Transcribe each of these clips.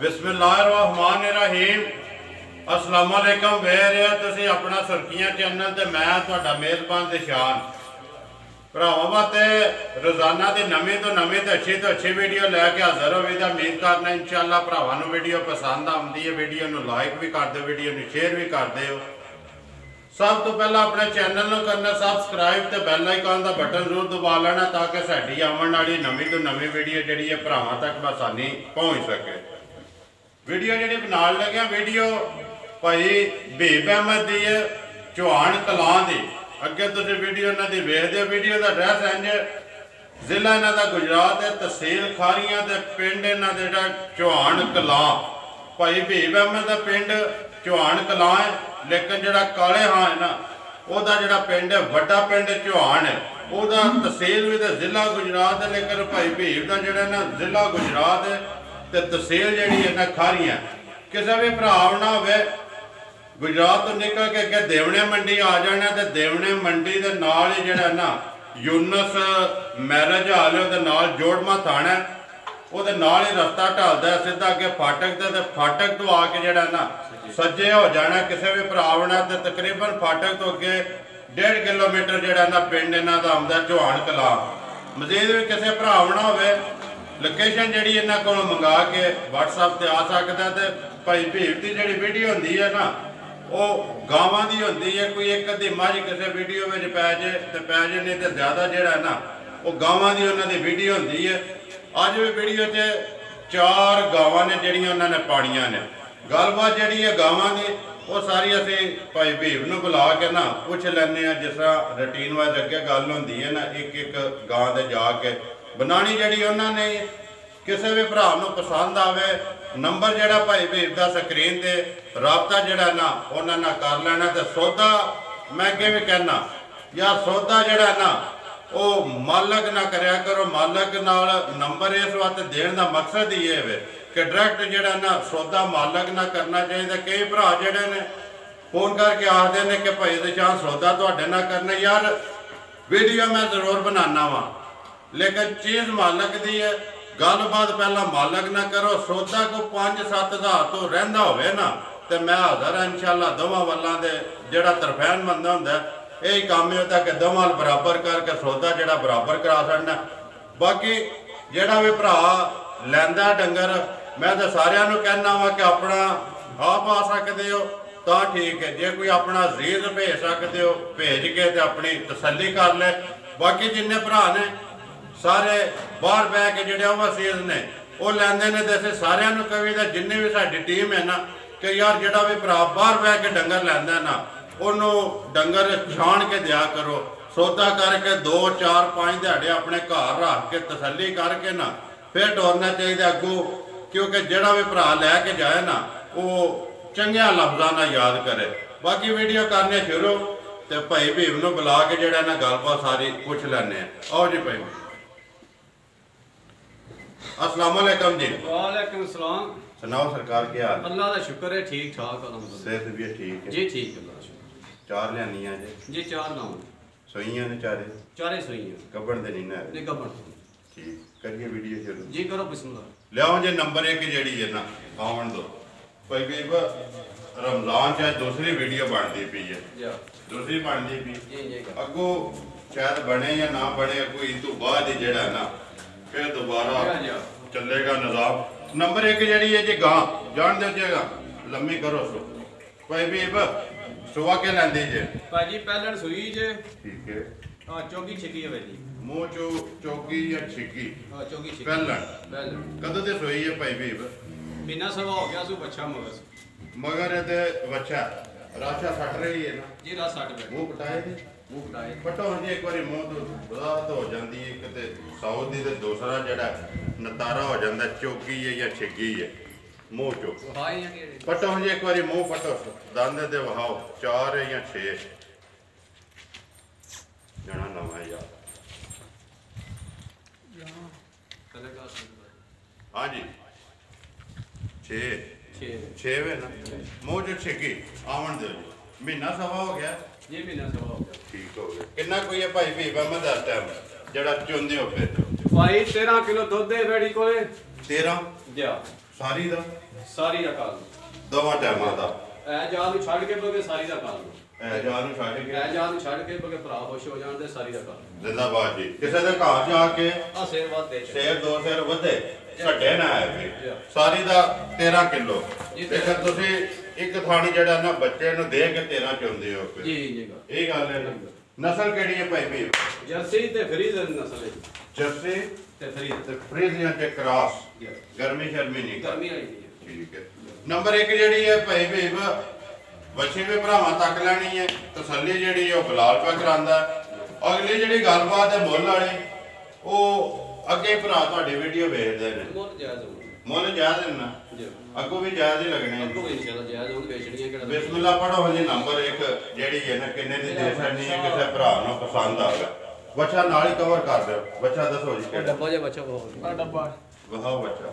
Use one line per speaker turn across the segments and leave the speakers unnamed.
बिस्मिल्लाहिर्रहमानिर्रहीम। अस्सलाम वालेकुम। वेर तुसी अपना सुर्खियां चैनल ते मैं तुहाडा मेज़बान दिशान भरावां वास्ते रोज़ाना की नवीं तो अच्छी वीडियो लैके हाज़र होवी दा उम्मीद करना इंशाअल्लाह भरावां नूं वीडियो पसंद आउंदी है। वीडियो नूं लाइक भी कर दो, वीडियो नूं शेयर भी कर दो। सब तो पहला अपने चैनल नूं करना सबसक्राइब ते बैल आइकन का बटन जरूर दबा लेना ताकि साडी आउण वाली नवीं तो नवीं वीडियो जिहड़ी है भरावां तक आसानी पहुँच सके। वीडियो जी बनाने लगे वीडियो भाई हबीब अहमद की है चौहान कलां की। अगे तुम वीडियो इन्हों की वेखते हो। वीडियो का एड्रैस इंज जिला इन्हों का गुजरात है, तहसील खारियां ते पिंड इन्हों का चौहान कलां। भाई हबीब अहमद का पिंड चौहान कलां है, लेकिन जोड़ा काले हाँ है ना वह जोड़ा पिंड है वड्डा पिंड चौहान है। वह तहसील भी तो जिला गुजरात है, लेकिन भाई हबीब का जोड़ा ना जिला गुजरात है तो तहसील जी है ना खारियां। किसी भी भरा ना हो गुजरात तो निकल के अगे देवने मंडी आ जाना तो देवने मंडी के नाल ही जोड़ा ना यूनस मैरिज हाल है जोड़मा थाना वो नाल ही रस्ता ढलता है सीधा अगे फाटक से। फाटक तो आके जोड़ा ना सज्जे हो जाना किसी भी भरा तो तकरीबन फाटक तो अगे 1.5 किलोमीटर जोड़ा ना पिंड इन्हों का आउंदा चौहान कलां। मजीद भी किसी भरा ना हो लोकेशन जी इन्हों को मंगा के WhatsApp से आ सकता है। भाई हबीब की जी वीडियो होंगी है ना वो गावां की होंगी है। कोई एक अद्धी मझ किसी वीडियो में पै जाए तो पै जाए, नहीं तो ज़्यादा जोड़ा ना वो गावां की उन्होंने वीडियो होंगी है। अज भी वीडियो 4 गावां ने जड़ियां उन्होंने पानिया ने। गलबात जी है गावां की वो सारी असी भाई हबीब नूं बुला के ना पुछ लैंदे आ। जिस तरह रूटीन वाइज अगे गल होंदी है ना एक गां दे जाके बनानी जी उन्होंने। किसी भी भरा पसंद आवे नंबर जोड़ा भाई हबीब का स्क्रीन से रबता जोड़ा ना उन्होंने कर लेना। तो सौदा मैं अगे भी कहना या सौदा जोड़ा ना वो मालक ना करया करो। मालक नाल नंबर इस वास्ते देने का मकसद ही है कि डायरैक्ट जोड़ा ना सौदा मालक ना करना चाहिए। कई भरा जोड़े ने फोन करके आखते हैं कि भाई दिशान सौदा तुहाडे नाल करना। यार वीडियो मैं जरूर बनाना वा लेकिन चीज़ मालक की है। गलबात पहला मालक ना करो। सौदा को 5-7 हज़ार तो रहिंदा होवे ना तो मैं हाज़र है इंशाअल्लाह दोवां वल्लां दे जिहड़ा तरफैन बंदा हुंदा यही काम होता कि दोवां बराबर करके सौदा जिहड़ा बराबर करा छड्डना। बाकी जिहड़ा भी भरा लैंदा डंगर मैं तो सारिआं नूं कहना वा कि अपना आप आ सकदे हो तो ठीक है। जे कोई अपना अजीज भेज सकते हो भेज के तो अपनी तसल्ली कर ले। बाकी जिन्ने भरा ने सारे बाहर बह के जोड़े ओवरसीज ने वो लैंदे ने तो असें सारिआं नूं कहीदा जिन्नी भी साडी टीम है ना कि यार जोड़ा भी भरा बाहर बह के डंगर लैंदा ना उन्होंने डंगर छाण के दिया करो। सौदा करके 2-4-5 दिहाड़े अपने घर रख के तसल्ली करके ना फिर टोरना चाहिए अगों। क्योंकि जोड़ा भी भरा लैके जाए ना वो चंगिया लफ्ज़ां नाल याद करे। बाकी वीडियो करने शुरू तो भाई हबीब नूं बुला के जोड़ा ना गलबात सारी पुछ लैने। आओ जी भाई। अस्सलाम वालेकुम जी।
वालेकुम सलाम।
सुनाओ सरकार क्या हाल?
अल्लाह का शुक्र है ठीक ठाक
सेहत भी ठीक है
जी। ठीक अल्लाह का शुक्र।
4 लियानियां
जी 4 लाऊं
सोइयां ने चारे
सोइयां
कबड़ दे नहीं ना
नहीं कबड़
ठीक। करिए वीडियो शुरू
जी करो बिस्मिल्लाह।
लियाओ जी नंबर 1 जेड़ी है ना आवन दो भाई बीब। रमजान चाहे दूसरी वीडियो बनती पी है दूसरी बनती पी अगों शायद बने या ना बने कोई तो बाद ही जेड़ा ना फिर दोबारा चलेगा निजाम। नंबर 1 जी है जी गां जान दे जेगा लम्मी करो सो भाई बीब सुबह के लेंदी जे
भाजी पहलन सुई जे
ठीक है।
हां चौकी छिकी है भाजी
मुंह चो चौकी या छिकी
हां चौकी छिकी
पहलन कदों ते सोई है भाई बीब?
महीना सवा हो गया सो बच्चा
मगर ते बच्चा राशा सट रही है ना
जी रात 60 पे
मुंह पटाए थे
मुंह पटाए
पटो जी एक बार मुंह तो बरात हो जाती है। किते साउथ दी ते दूसरा जड़ा नतारा हो जाता चौकी है या छिगी है मुंह चो पटो जी एक बार मुंह पटो दंद ते वहाओ 4 या 6 जना नवा है यार। हाँ जी 6 वे ना मुंह चो छिगी आवन दो जी। महीना सवा हो गया
ये महीना सवा हो गया
ठीक हो गया। कितना कोई है भाई हबीब अहमद इस टाइम जड़ा चुंदे हो पे
भाई 13 किलो दुध है बेड़ी कोले
13
ਜੀ
ਸਾਰੀ ਦਾ
ਸਾਰੀ ਦਾ ਕਰ
ਦੋਵਾਂ ਟਾਈਮਾਂ ਦਾ
ਐ ਜਾਨ ਨੂੰ ਛੱਡ ਕੇ ਬਗੇ ਸਾਰੀ ਦਾ ਕਰ ਲਓ
ਐ ਜਾਨ ਨੂੰ ਛੱਡ ਕੇ
ਐ ਜਾਨ ਨੂੰ ਛੱਡ ਕੇ ਬਗੇ ਭਰਾ ਖੁਸ਼ ਹੋ ਜਾਣ ਤੇ ਸਾਰੀ ਦਾ ਕਰ ਲਓ
ਜ਼ਿੰਦਾਬਾਦ ਜੀ। ਕਿਸੇ ਦੇ ਘਰ ਜਾ ਕੇ
ਆ ਸੇਰ ਬਾਤ ਦੇ
ਸ਼ੇਰ ਦੋ ਸ਼ੇਰ ਵਧੇ ਛੱਡੇ ਨਾ ਆਏ ਵੀ
ਜੀ।
ਸਾਰੀ ਦਾ 13 ਕਿਲੋ
ਜੀ।
ਦੇਖੋ ਤੁਸੀਂ ਇੱਕ ਥਾਣੀ ਜਿਹੜਾ ਨਾ ਬੱਚੇ ਨੂੰ ਦੇ ਕੇ 13 ਚੁੰਦੇ ਹੋ
ਜੀ ਜੀ
ਇਹ ਗੱਲ ਹੈ ਨਾ। ਨਸਲ ਕਿਹੜੀ ਹੈ ਭਾਈ ਵੀ?
ਜਰਸੀ ਤੇ ਫਰੀਦ ਨਸਲ ਹੈ
ਜਰਸੀ
ਤੇ ਫਰੀਦ
ਤੇ ਫਰੀਜ਼ੀਅਨ ਤੇ ਕ੍ਰਾਸ
ਜੀ।
ਗਰਮੀ ਸ਼ਰਮੀ ਨਹੀਂ
ਗਰਮੀ ਵਾਲੀ ਨਹੀਂ ਹੈ।
ਠੀਕ ਹੈ। ਨੰਬਰ 1 ਜਿਹੜੀ ਹੈ ਭਾਈ ਵੀ ਬੱਚੇ ਵੀ ਭਰਾਵਾਂ ਤੱਕ ਲੈਣੀ ਹੈ ਤਸੱਲੀ ਜਿਹੜੀ ਹੈ ਉਹ ਬਲਾਲ ਪਾ ਕਰਾਂਦਾ। ਅਗਲੀ ਜਿਹੜੀ ਗੱਲਬਾਤ ਹੈ ਮੁੱਲ ਵਾਲੀ ਉਹ ਅੱਗੇ ਭਰਾ ਤੁਹਾਡੀ ਵੀਡੀਓ ਵੇਖਦੇ ਨੇ
ਮੁੱਲ ਜਾਇਜ਼ ਹੋਊ
ਮੁੱਲ ਜਾਇਜ਼ ਨਾ
ਜੀ
ਅੱਗੋਂ ਵੀ ਜਾਇਜ਼ ਹੀ ਲੱਗਣੇ
ਅੱਗੋਂ ਵੀ ਇਨਸ਼ਾਅੱਲਾ ਜਾਇਜ਼ ਹੋਣ ਵੇਚਣੀਆਂ ਕਿਹੜਾ
ਬਿਸਮਿਲ੍ਲਾ ਪੜੋ ਹਜੇ ਨੰਬਰ 1 ਜਿਹੜੀ ਹੈ ਨਾ ਕਿੰਨੇ ਦੀ ਦੇ ਸਕਣੀ ਹੈ ਕਿਸੇ ਭਰਾ ਨੂੰ ਪਸੰਦ ਆਵੇ। ਬੱਚਾ ਨਾਲ ਹੀ ਕਵਰ ਕਰ ਦਿਓ। ਬੱਚਾ ਦੱਸੋ ਜੀ ਕਿਹੜਾ
ਡੱਬਾ ਜਿਹਾ ਬੱਚਾ ਬਹੁਤ ਆ ਡੱਬਾ
ਵਹਾ ਬੱਚਾ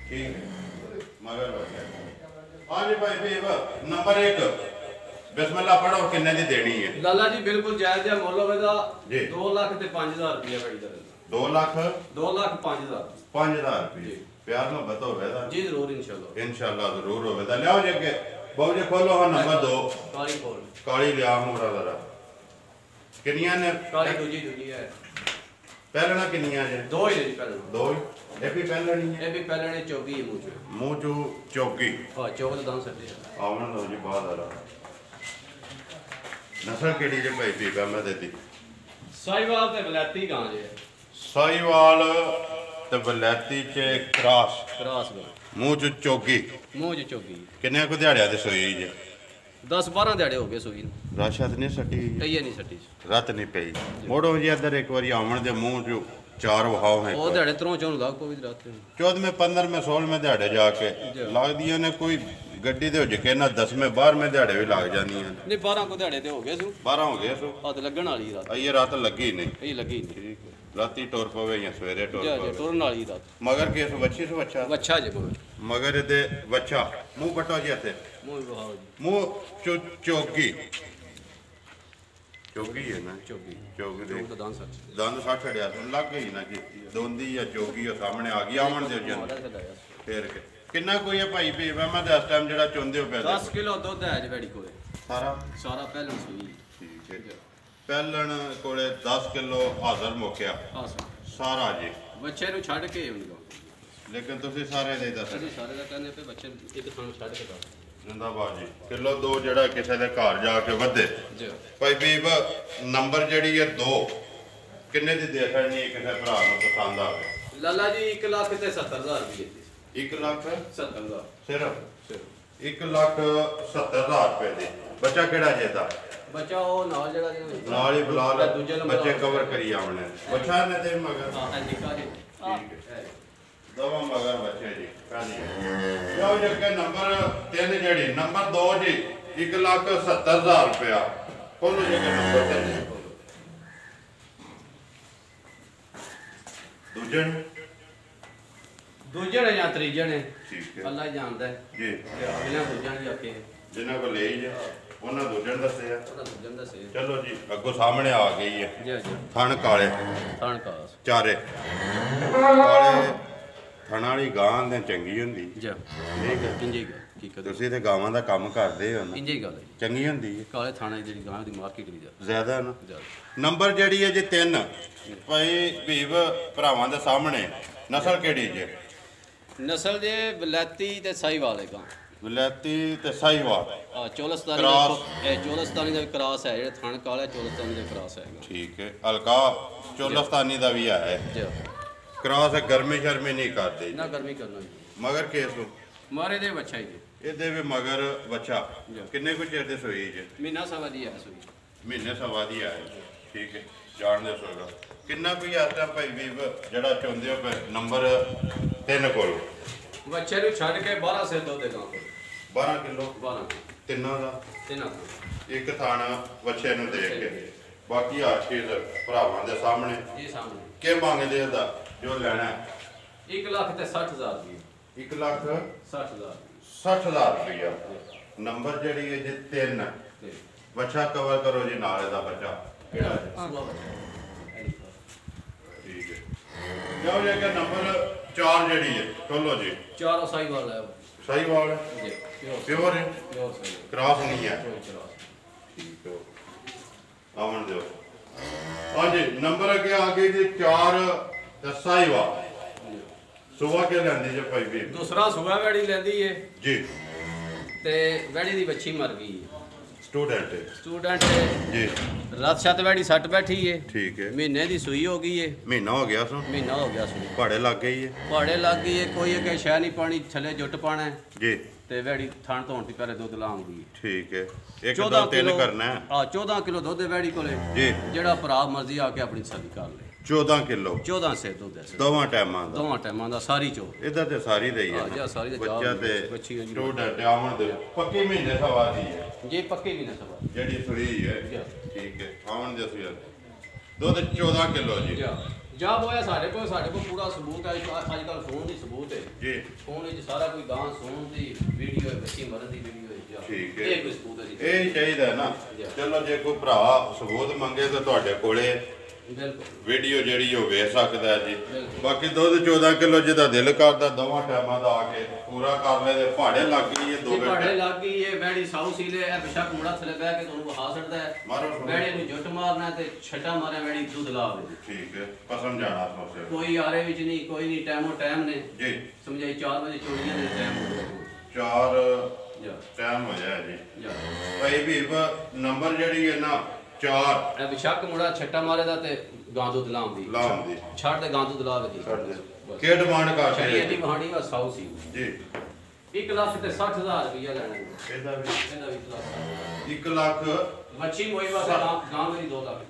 ਠੀਕ ਹੈ ਮਗਰ ਬੱਚਾ ਹਾਂਜੀ ਭਾਈ ਵੀ ਨੰਬਰ 1 ਬਿਸਮਿਲ੍ਲਾ ਪੜੋ ਕਿੰਨੇ ਦੀ ਦੇਣੀ ਹੈ?
ਲਾਲਾ ਜੀ ਬਿਲਕੁਲ ਜਾਇਜ਼ ਜਿਹਾ ਮੁੱਲ ਹੋਵੇਗਾ
ਜੀ।
2 ਲੱਖ ਤੇ 5000 ਰੁਪਏ ਬੜੀ ਦਾ
2 ਲੱਖ
2 ਲੱਖ 5000
5000 ਰੁਪਏ
ਜੀ।
ਪਿਆਰ ਨਾਲ ਬਤੋ ਹੋਵੇਗਾ
ਜੀ ਜ਼ਰੂਰ ਇਨਸ਼ਾਅੱਲਾ
ਇਨਸ਼ਾਅੱਲਾ ਜ਼ਰੂਰ ਹੋਵੇਗਾ। ਲਿਆਓ ਜੀ ਅੱਗੇ ਬਹੁ ਜੀ ਖੋਲੋ ਹਾਂ ਨੰਬਰ 2
ਕਾਲੀ ਕੋਲ
ਕਾਲੀ ਲਿਆ ਮੋਰਾ ਜ਼ਰਾ ਕਿੰਨੀਆਂ ਨੇ?
ਕਾਲੀ ਦੂਜੀ ਹੈ
ਪਹਿਲਣਾ ਕਿੰਨੀਆਂ ਜੇ?
ਦੋ ਹੀ ਨੇ ਜੀ ਪਹਿਲਾਂ
ਦੋ ਹੀ ਇਹ ਵੀ ਪਹਿਲਣੀ ਹੈ
ਇਹ ਵੀ ਪਹਿਲਾਂ ਨੇ ਚੌਗੀ ਹੈ ਮੂੰਹ ਚ
ਮੂੰਹ ਚੋਂ ਚੌਕੀ
ਹਾਂ ਚੌਗ ਦਾ ਦਾਨ ਸੱਜੇ
ਆਵਣ ਦੋ ਜੀ ਬਾਹਰ ਆ ਰਹਾ ਨਸਲ ਕਿਹੜੀ ਜੇ ਭਾਈ ਪੀਗਾ ਮੈਂ ਦੇਤੀ
ਸਾਈਵਾਲ ਤੇ ਬਲੈਤੀ ਗਾਂ ਜੇ
ਸਾਈਵਾਲ ਤੇ ਬਲੈਤੀ ਚ ਕ੍ਰਾਸ
ਕਰਾਸ ਗਾਂ
ਮੂੰਹ ਚ ਚੌਕੀ
ਮੂੰਹ ਚ ਚੌਗੀ
ਕਿੰਨੇ ਕੁ ਦਿਹਾੜਿਆਂ ਦੇ ਸੋਈ ਜੇ?
10-12 ਦਿਹਾੜੇ ਹੋ ਗਏ ਸੂਈ ਨੂੰ
ਰਾਸ਼ਤ ਨਹੀਂ ਸੱਟੀ
ਕਈਏ ਨਹੀਂ ਸੱਟੀ
ਰਤ ਨਹੀਂ ਪਈ ਮੋੜੋ ਜੀ ਇੱਧਰ ਇੱਕ ਵਾਰੀ ਆਵਣ ਦੇ ਮੂੰਹ ਚ ਚਾਰ ਵਹਾਓ ਹੈ
ਉਹ ਦਿਹਾੜੇ ਤਰੋਂ ਚੋਂ ਲੱਗ ਕੋਈ ਰਾਤ ਨੂੰ
14ਵੇਂ 15ਵੇਂ 16ਵੇਂ ਦਿਹਾੜੇ ਜਾ ਕੇ ਲੱਗਦੀਆਂ ਨੇ ਕੋਈ ਗੱਡੀ ਦੇ ਜਕੇ ਨਾ 10ਵੇਂ 12ਵੇਂ ਦਿਹਾੜੇ ਵੀ ਲੱਗ ਜਾਂਦੀਆਂ ਨੇ।
ਨਹੀਂ 12 ਕੋ ਦਿਹਾੜੇ ਤੇ ਹੋ ਗਏ ਸੂ
12 ਹੋ ਗਏ ਸੋ
ਹੱਥ ਲੱਗਣ ਵਾਲੀ ਰਾਤ
ਇਹ ਰਾਤ ਲੱਗੀ ਨਹੀਂ
ਇਹ ਲੱਗੀ ਨਹੀਂ
ਠੀਕ ਹੈ ਰਾਤੀ ਟੁਰ ਪਵੇ ਜਾਂ ਸਵੇਰੇ ਟੁਰ
ਜਾ
ਪਵੇ
ਟੁਰਨ ਵਾਲੀ ਰਾਤ
ਮਗਰ ਕਿਸ ਵੱਛੀ ਸੋ ਵੱਛਾ
ਵੱਛਾ ਜੇ ਕੋਈ
ਮਗਰ ਇਹਦੇ ਵੱਛਾ ਮੂੰਹ ਪਟੋ ਜੀ ਇੱਥੇ
ਮੂੰਹ ਬਹਾਓ ਜੀ
ਮੂੰਹ ਚੌਕੀ ਚੌਕੀ ਹੈ ਨਾ
ਚੌਗੀ
ਚੌਕੀ ਦੇ
ਚੌਗ ਦਾ ਦਾਨ ਸੱਚ
ਦੰਦ ਸੱਟ ਛੜਿਆ ਸੁਣ ਲੱਗ ਗਈ ਨਾ ਕਿ ਦੋਂਦੀ ਜਾਂ ਚੌਕੀ ਉਹ ਸਾਹਮਣੇ ਆ ਗਈ ਆਵਣ ਦੇ ਜਨ ਫੇਰ ਕੇ ਕਿੰਨਾ ਕੋਈ ਹੈ ਭਾਈ ਪੀ ਮੈਂ ਤਾਂ ਇਸ ਟਾਈਮ ਜਿਹੜਾ ਚੁੰਦੇ ਹੋ ਪਿਆ
10 ਕਿਲੋ ਦੁੱਧ ਹੈ ਜਵੜੀ ਕੋਲੇ
ਸਾਰਾ
ਸਾਰਾ ਪਹਿਲਾਂ ਸੂਈ
ਠੀਕ ਹੈ ਪਹਿਲਣ ਕੋਲੇ 10 ਕਿਲੋ ਹਾਜ਼ਰ ਮੁੱਕਿਆ
ਆਸ
ਸਾਰਾ ਜੀ
ਬੱਚੇ ਨੂੰ ਛੱਡ ਕੇ ਉਹਨੂੰ
ਲੇਕਿਨ ਤੁਸੀਂ ਸਾਰੇ ਦੇ ਦੱਸ
ਅਸੀਂ ਸਾਰੇ ਦਾ ਕਹਿੰਦੇ ਪਏ ਬੱਚੇ ਇੱਕ ਥਾਂ ਛੱਡ ਕੇ ਦੱਸ
ਜਿੰਦਾਬਾਦ ਜੀ ਕਿਲੋ 2 ਜਿਹੜਾ ਕਿਸੇ ਦੇ ਘਰ ਜਾ ਕੇ ਵਧੇ
ਜੀ
ਭਾਈ ਬੀਬ ਨੰਬਰ ਜਿਹੜੀ ਹੈ 2 ਕਿੰਨੇ ਦੀ ਦੇ ਸਕਣੀ ਕਿਸੇ ਭਰਾ ਨੂੰ ਪਸੰਦ ਆਵੇ?
ਲਾਲਾ ਜੀ 1 ਲੱਖ ਤੇ 70000 ਰੁਪਏ
1 ਲੱਖ
70000
ਸਿਰਫ 1 ਲੱਖ 70,000 ਰੁਪਏ ਦੀ ਬੱਚਾ ਕਿਹੜਾ ਜੇਦਾ
ਬੱਚਾ ਉਹ ਨਾਲ ਜਿਹੜਾ ਜਿਹਨੂੰ
ਨਾਲ ਹੀ ਬੁਲਾ ਲੈ
ਦੂਜੇ ਨੰਬਰ
ਬੱਚੇ ਕਵਰ ਕਰੀ ਆਉਣੇ ਬੱਚਾ ਨੇ ਤੇ ਮਗਰ
ਹਾਂ ਹੈ ਨਿੱਕਾ ਜੀ
ਠੀਕ ਹੈ ਦੋਵਾਂ ਮਗਰ ਬੱਚੇ ਜੀ ਲਓ ਜੀ ਅੱਗੇ ਨੰਬਰ 3 ਜਿਹੜੀ ਨੰਬਰ 2 ਜੀ 1,70,000 ਰੁਪਇਆ ਖੋਲੋ ਜੀ ਅੱਗੇ ਨੰਬਰ 3 ਦੂਜੇ ਨੂੰ
ਦੂਜੇ ਨੇ ਜਾਂ ਤੀਜੇ ਨੇ
ਠੀਕ ਹੈ
ਅੱਲਾ ਹੀ ਜਾਣਦਾ ਹੈ
ਜੀ
ਤੇ ਅਗਲਿਆਂ ਦੂਜਿਆਂ ਦੀ ਆਖੇ
ਜਿਨ੍ਹਾਂ ਕੋਲ ਲਈ ਜੇ ਉਹਨਾਂ ਦੂਜੇ ਨੂੰ ਦੱਸਿਆ
ਉਹਦਾ ਦੂਜਿਆਂ ਦਾ ਸੇ
ਚਲੋ ਜੀ ਅੱਗੋਂ ਸਾਹਮਣੇ ਆ ਗਈ ਹੈ
ਜੀ ਜੀ
ਥਣ ਕਾਲੇ
ਥਾਣ ਕਾਸ
ਚਾਰੇ ਕਾਲੇ ਥਣ ਵਾਲੀ ਗਾਂ ਦੇ ਚੰਗੀ ਹੁੰਦੀ
ਜੀ ਠੀਕ ਹੈ ਇੰਜੇ ਗੱਲ ਕੀ ਕਦੇ
ਤੁਸੀਂ ਤੇ ਗਾਵਾਂ ਦਾ ਕੰਮ ਕਰਦੇ ਹੋ ਨਾ
ਇੰਜੇ ਗੱਲ ਹੈ ਜੀ।
ਚੰਗੀ ਹੁੰਦੀ ਹੈ
ਕਾਲੇ ਥਾਣੇ ਜਿਹੜੀ ਗਾਂ ਦੀ ਮਾਰਕੀਟ ਦੀ ਜਾ
ਜ਼ਿਆਦਾ ਨਾ
ਜਾ
ਨੰਬਰ ਜਿਹੜੀ ਹੈ ਜੀ 3 ਭਾਈ ਭੀਵ ਭਰਾਵਾਂ ਦੇ ਸਾਹਮਣੇ ਨਸਲ ਕਿਹੜੀ ਜੇ?
ਨਸਲ ਦੇ ਬਲੈਤੀ ਤੇ ਸਾਈਵਾਲ ਹੈ ਗਾਂ
ਵਲੈਤੀ ਤੇ ਸਾਈਵਾਲ
ਆ ਚੋਲਸਤਾਨੀ
ਕਰਾਸ।
ਦਾ ਇਹ ਚੋਲਸਤਾਨੀ ਦਾ ਵੀ ਕਰਾਸ ਹੈ ਜਿਹੜੇ ਥਣ ਕਾਲੇ ਚੋਲਸਤਾਨੀ ਦਾ ਕਰਾਸ ਹੈ
ਠੀਕ ਹੈ ਹਲਕਾ ਚੋਲਸਤਾਨੀ ਦਾ ਵੀ ਹੈ
ਜੀ
ਕ੍ਰਾਸ ਗਰਮੀ ਸ਼ਰਮੀ ਨਹੀਂ ਕਰਦੇ ਜੀ।
ਨਾ ਗਰਮੀ ਕਰਨਾ ਜੀ
ਮਗਰ ਕੇਸ ਨੂੰ
ਮਾਰੇ ਦੇ ਬੱਚਾ ਹੀ ਜੀ
ਇਹਦੇ ਵੀ ਮਗਰ ਬੱਚਾ
ਜੀ।
ਕਿੰਨੇ ਕੁ ਚਿਰ ਦੇ ਸੋਈ ਜੇ?
ਮਹੀਨਾ ਸਵਾ ਦੀ ਹੈ ਸੂਈ
ਮਹੀਨੇ ਸਵਾ ਦੀ ਆਏ ਠੀਕ ਹੈ ਜਾਣਦੇ ਸੋਗਾ ਕਿੰਨਾ ਕੋਈ ਆਟਾ ਭਾਈ ਵੀਵ ਜਿਹੜਾ ਚਾਹੁੰਦੇ ਹੋ ਨੰਬਰ 3 ਕੋਲ
ਬੱਚੇ ਨੂੰ ਛੱਡ ਕੇ 12 ਸੇ ਦੋ ਦੇ ਗਾਂ
12 ਕਿਲੋ
12
ਤਿੰਨਾਂ ਦਾ
ਤਿੰਨਾਂ
ਇੱਕ ਥਾਣਾ ਬੱਚੇ ਨੂੰ ਦੇ ਕੇ ਬਾਕੀ 8 ਚੀਜ਼ ਭਰਾਵਾਂ ਦੇ ਸਾਹਮਣੇ
ਜੀ ਸਾਹਮਣੇ
ਕੀ ਮੰਗਦੇ ਉਹਦਾ ਜੋ ਲੈਣਾ
1 ਲੱਖ ਤੇ 60000 ਦੀ
1 ਲੱਖ
60000
60,000 ਰੁਪਇਆ ਨੰਬਰ ਜਿਹੜੀ ਹੈ ਜੀ 3
ਤੇ
ਬੱਚਾ ਕਵਰ ਕਰੋ ਜੀ ਨਾਲ ਇਹਦਾ ਬੱਚਾ ਕਿਹੜਾ ਹੈ?
ਸੁਆ ਬੱਚਾ
ਲਓ ਜੀ ਕਿ ਨੰਬਰ 4 ਜਿਹੜੀ ਹੈ ਖੋਲੋ ਜੀ।
ਚਾਰ ਸਾਈਵਾਲ ਹੈ
ਸਾਈਵਾਲ ਹੈ
ਜੀ,
ਪਿਓਰ ਹੈ,
ਪਿਓਰ ਸਾਈਵਾਲ,
ਕ੍ਰਾਸ ਨਹੀਂ ਹੈ।
ਕੋਈ ਕਰਾਸ
ਠੀਕ ਹੈ, ਆਵਣ ਦਿਓ। ਹਾਂਜੀ ਨੰਬਰ ਅੱਗੇ ਆ ਗਈ ਜੀ 4 ਤੇ ਸਾਈਵਾਲ। ਸੁਬਾ ਕੇ ਲੈਂਦੀ ਜੇ ਭਾਈ ਵੀ
ਦੂਸਰਾ ਸੁਬਾ ਵੈੜੀ ਲੈਂਦੀ ਏ
ਜੀ।
ਤੇ ਵੈੜੀ ਦੀ ਬੱਚੀ ਮਰ ਗਈ ਏ।
ਸਟੂਡੈਂਟ
ਸਟੂਡੈਂਟ
ਜੀ।
ਰਾਤ ਛੱਤ ਵੈੜੀ ਸੱਟ ਬੈਠੀ ਏ,
ਠੀਕ ਹੈ,
ਮਹੀਨੇ ਦੀ ਸੂਈ ਹੋ ਗਈ ਏ,
ਮਹੀਨਾ ਹੋ ਗਿਆ ਸੋ
ਮਹੀਨਾ ਹੋ ਗਿਆ ਸੂਈ,
ਪਹਾੜੇ ਲੱਗ ਗਈ ਹੈ
ਪਹਾੜੇ ਲੱਗ ਗਈ ਏ। ਕੋਈ ਅੱਗੇ ਸ਼ਹਿ ਨਹੀਂ ਪਾਣੀ, ਥੱਲੇ ਜੁੱਟ ਪਾਣਾ ਹੈ
ਜੀ।
ਤੇ ਵੈੜੀ ਥਣ ਧੋਣ ਤੋਂ ਪਹਿਲੇ ਦੁੱਧ ਲਾਉਂਦੀ ਏ।
ਠੀਕ ਹੈ, 1 2 3 ਕਰਨਾ ਹੈ।
14 ਕਿਲੋ ਦੁੱਧ ਹੈ ਵੈੜੀ ਕੋਲੇ
ਜੀ।
ਜਿਹੜਾ ਭਰਾ ਮਰਜ਼ੀ ਆ ਕੇ ਆਪਣੀ ਤਸੱਲੀ ਕਰ ਲੇ।
14 ਕਿਲੋ
14 ਸੇ ਦੁੱਧ ਹੈ
ਦੋਵਾਂ ਟਾਈਮਾਂ ਦਾ।
ਦੋਵਾਂ ਟਾਈਮਾਂ ਦਾ ਸਾਰੀ ਚੋ
ਇਹਦਾ ਤੇ ਸਾਰੀ ਦਾ ਹੀ ਹੈ
ਹਾਂ,
ਨਾ।
ਜਾਂ ਸਾਰੀ ਦਾ
ਬੱਚਾ
ਜਵਾਬ
ਤੇ
ਬੱਚੀ ਹੈ ਜੀ।
ਸਟੂਡੈਂਟ ਆਵਣ ਦੇ ਪੱਕੀ ਮਹੀਨੇ ਸਵਾ ਦੀ ਹੈ
ਜੇ ਪੱਕੇ ਵੀ ਨਾ ਸਵਾ
ਜਿਹੜੀ ਸੂਈ ਹੈ।
ਜੀ।
ਠੀਕ ਹੈ, ਆਵਣ ਦੇ ਸੂਈ ਦੁੱਧ 14 ਕਿਲੋ ਜੀ।
ਜਾ ਹੋਇਆ ਸਾਡੇ ਕੋਲ ਪੂਰਾ ਸਬੂਤ ਹੈ। ਅੱਜ ਕੱਲ ਫੋਨ ਦੀ ਸਬੂਤ ਹੈ
ਜੀ
ਫੋਨ ਵਿੱਚ ਸਾਰਾ ਕੋਈ ਗਾਂ ਸੂਣ ਦੀ ਵੀਡੀਓ ਹੈ, ਬੱਚੀ ਮਰਨ ਦੀ ਵੀਡੀਓ ਹੈ।
ਠੀਕ ਹੈ,
ਇਹ ਕੋਈ ਸਬੂਤ ਹੈ ਜੀ।
ਇਹ ਹੀ ਚਾਹੀਦਾ ਹੈ ਨਾ।
ਜੀ।
ਚਲੋ ਜੇ ਕੋਈ ਭਰਾ ਸਬੂਤ ਮੰਗੇ ਤਾਂ ਤੁਹਾਡੇ ਕੋਲੇ
ਬਿਲਕੁਲ
ਵੀਡੀਓ ਜਿਹੜੀ ਉਹ ਵੇਖ ਸਕਦਾ ਹੈ ਜੀ।
ਬਿਲਕੁਲ।
ਬਾਕੀ ਦੁੱਧ 14 ਕਿਲੋ ਜਿਹਦਾ ਦਿਲ ਕਰਦਾ ਦੋਵਾਂ ਟਾਈਮਾਂ ਦਾ ਆ ਕੇ ਪੂਰਾ ਕਰ ਲੈ। ਤੇ ਪਹਾੜੇ ਲੱਗ ਗਈ ਇਹ 2
ਇਹ ਪਹਾੜੇ
ਘੰਟੇ
ਲੱਗ ਗਈ ਇਹ ਵੈੜੀ ਸਾਊ ਸੀਲੇ ਇਹ ਬਿਸ਼ੱਕ ਮੁੰਡਾ ਥੱਲੇ ਬਹਿ ਕੇ ਤੁਹਾਨੂੰ ਵਹਾ ਸਕਦਾ ਹੈ।
ਮਾਰੋ ਸੁਣੋ।
ਵੈੜੀ ਨੂੰ ਜੁੱਟ ਮਾਰਨਾ ਤੇ ਛੱਟਾ ਮਾਰਿਆ ਵੈੜੀ ਦੁੱਧ ਲਾਵੇ।
ਠੀਕ ਹੈ, ਪਸਮ ਜਾਣਾ ਸੋਸੇ
ਕੋਈ ਆਰੇ ਵਿੱਚ ਨਹੀਂ, ਕੋਈ ਨਹੀਂ, ਟਾਈਮੋ ਟਾਈਮ ਨੇ
ਜੀ।
ਸਮਝਾਈ 4 ਵਜੇ ਚੋੜੀਆਂ ਦੇ ਟਾਈਮ ਹੋ ਗਿਆ
4
ਜਾ
ਟਾਈਮ ਹੋ ਜਾਇਆ ਜੀ।
ਜਾ
ਭਾਈ ਵੀ ਨੰਬਰ ਜਿਹੜੀ ਹੈ ਨਾ 4
ਇਹ ਬਿਸ਼ੱਕ ਮੁੰਡਾ ਛੱਟਾ ਮਾਰੇ ਦਾ ਤੇ ਗਾਂ ਦੁੱਧ ਲਾਉਂਦੀ
ਲਾਉਂਦੀ
ਛੱਡ ਦੇ ਗਾਂ ਦੁੱਧ ਲਾਵੇ ਦੀ
ਛੱਡ ਦੇ। ਕੀ ਡਿਮਾਂਡ ਕਰਦੇ
ਸ਼ਰੀਅਤ ਦੀ
ਜੀ?
ਕਹਾਣੀ ਵਾ ਸਾਊ ਸੀ
ਜੀ
1 ਲੱਖ ਤੇ 60,000 ਰੁਪਇਆ ਲੈਣਾ
ਇਹਦਾ ਵੀ
ਇਹਦਾ ਵੀ 1 ਲੱਖ
1 ਲੱਖ
ਬੱਚੀ ਹੋਈ ਵਾ ਗਾਂ ਮੇਰੀ 2 ਲੱਖ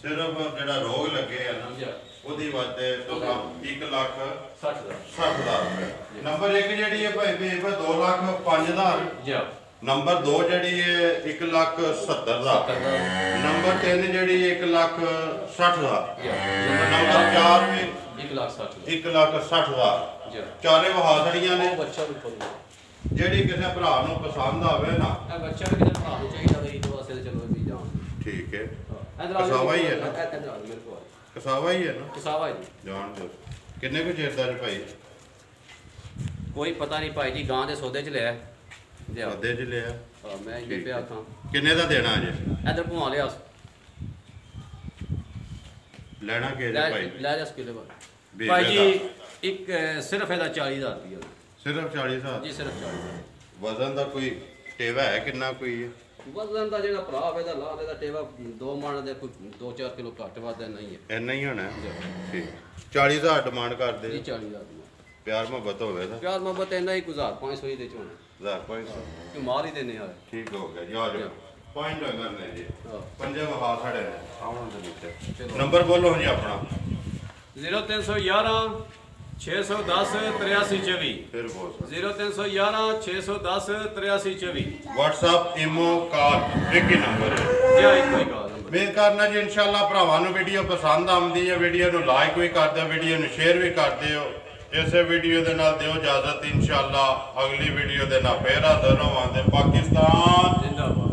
ਸਿਰਫ ਜਿਹੜਾ ਰੋਗ ਲੱਗੇ ਆ ਨਾ
ਜਾ
ਉਹਦੀ ਵਾਸਤੇ ਤੁਸੀਂ 1 ਲੱਖ
60,000
60,000 ਰੁਪਏ। ਨੰਬਰ 1 ਜਿਹੜੀ ਹੈ ਭਾਈ ਵੀ 2 ਲੱਖ 5,000।
ਜਾ
ਨੰਬਰ 2 ਜਿਹੜੀ ਹੈ 1 ਲੱਖ 70,000। ਨੰਬਰ 3 ਜਿਹੜੀ 1 ਲੱਖ 60,000। ਨੰਬਰ 4 ਵੀ
1 ਲੱਖ 60,000
1 ਲੱਖ 60,000।
ਜਾ
ਚਾਰੇ ਵਹਾਸੜੀਆਂ ਨੇ।
ਉਹ ਬੱਚਾ ਵੀ ਖੋਲ
ਜਿਹੜੀ ਕਿਸੇ ਭਰਾ ਨੂੰ ਪਸੰਦ ਆਵੇ ਨਾ।
ਇਹ ਬੱਚਾ ਵੀ ਕਿਤੇ ਭਰਾ ਨੂੰ ਚਾਹੀਦਾ ਬਈ ਦੋ ਅਸੇ ਚਲੋ ਵੀ ਜਾਣ
ਠੀਕ ਹੈ,
ਇਧਰ ਆ
ਕਸਾਵਾ ਹੀ ਹੈ ਨਾ?
ਇਧਰ ਆ ਮੇਰੇ ਕੋਲ
ਕਸਾਵਾ ਹੀ ਹੈ ਨਾ।
ਕਸਾਵਾ ਜੀ
ਜਾਣ ਦਿਓ। ਕਿੰਨੇ ਕੁ ਚਿਰ ਦਾ ਜੀ ਭਾਈ?
ਕੋਈ ਪਤਾ ਨਹੀਂ ਭਾਈ ਜੀ ਗਾਂ ਦੇ ਸੌਦੇ ਚ ਲਿਆ ਲਿਆ
ਅੱਧੇ ਚ ਲਿਆ।
ਮੈਂ ਇੰਨੇ ਪਿਆ ਖਾਂ
ਕਿੰਨੇ ਦਾ ਦੇਣਾ ਜੇ?
ਇਧਰ ਭੁਆ ਲਿਆ
ਲੈਣਾ ਕਿ ਜੇ ਭਾਈ?
ਲੈ ਜਾ ਸਕਿਲੇ
ਵੀਹ
ਭਾਈ
ਰੁਪਏ
ਜੀ ਇੱਕ ਸਿਰਫ ਇਹਦਾ 40,000 ਰੁਪਇਆ
ਸਿਰਫ 40,000।
ਜੀ ਸਿਰਫ 40,000
ਵਜ਼ਨ ਦਾ ਕੋਈ ਟੇਵਾ ਹੈ ਕਿੰਨਾ ਕੋਈ ਹੈ?
ਵਜ਼ਨ ਦਾ ਜਿਹੜਾ ਭਰਾ ਹੋਵੇ ਦਾ ਲਾ ਦੇ ਦਾ ਟੇਵਾ 2 ਮਣ ਦੇ ਕੋਈ 2-4 ਕਿਲੋ ਘੱਟ ਵੱਧ ਨਹੀਂ ਹੈ
ਇੰਨਾ ਹੀ ਹੋਣਾ ਹੈ? ਠੀਕ 40,000 ਡਿਮਾਂਡ
ਜੀ
ਕਰਦੇ।
40,000
ਪਿਆਰ ਮੁਹੱਬਤ ਹੋਵੇ ਤਾਂ
ਪਿਆਰ ਮੁਹੱਬਤ ਇੰਨਾ ਹੀ ਗੁਜ਼ਾਰ 500 ਦੇ ਚ ਹੋਣਾ
1500।
ਕਿ ਮਾਰ ਹੀ ਦੇਣੇ ਆ
ਠੀਕ ਹੋ ਗਿਆ ਜੀ। ਆ ਜਾਓ ਪੁਆਇੰਟ ਹੋਗਾ ਨੇ ਜੀ।
ਹਾਂ।
ਪੰਜੇ ਵਹਾ ਖੜੇ ਨੇ ਆਉਣ ਦੇ ਵਿੱਚ।
ਚਲੋ।
ਨੰਬਰ ਬੋਲੋ ਜੀ ਆਪਣਾ।
0311 610 8324
ਫਿਰ ਬੋਲ ਸਕਦੇ।
0311 610 8324
WhatsApp ਇਮੋ ਕਾਲ ਇੱਕ ਹੀ ਨੰਬਰ ਹੈ।
ਜਾਂ ਇੱਕੋ ਹੀ ਕਾਲ ਨੰਬਰ
ਉਮੀਦ ਕਰਨਾ ਜੀ ਇਨਸ਼ਾਅੱਲਾ ਭਰਾਵਾਂ ਨੂੰ ਵੀਡੀਓ ਪਸੰਦ ਆਉਂਦੀ ਹੈ। ਵੀਡੀਓ ਨੂੰ ਲਾਈਕ ਵੀ ਕਰਦੇ, ਵੀਡੀਓ ਨੂੰ ਸ਼ੇਅਰ ਵੀ ਕਰਦੇ ਹੋ। ਇਸੇ ਵੀਡੀਓ ਦੇ ਨਾਲ ਦਿਓ ਇਜਾਜ਼ਤ। ਇਨਸ਼ਾਅੱਲਾ ਅਗਲੀ ਵੀਡੀਓ ਦੇ ਨਾਲ ਫੇਰ ਹਾਜ਼ਰ ਹੋਵਾਂਗੇ। ਪਾਕਿਸਤਾਨ
ਜ਼ਿੰਦਾਬਾਦ।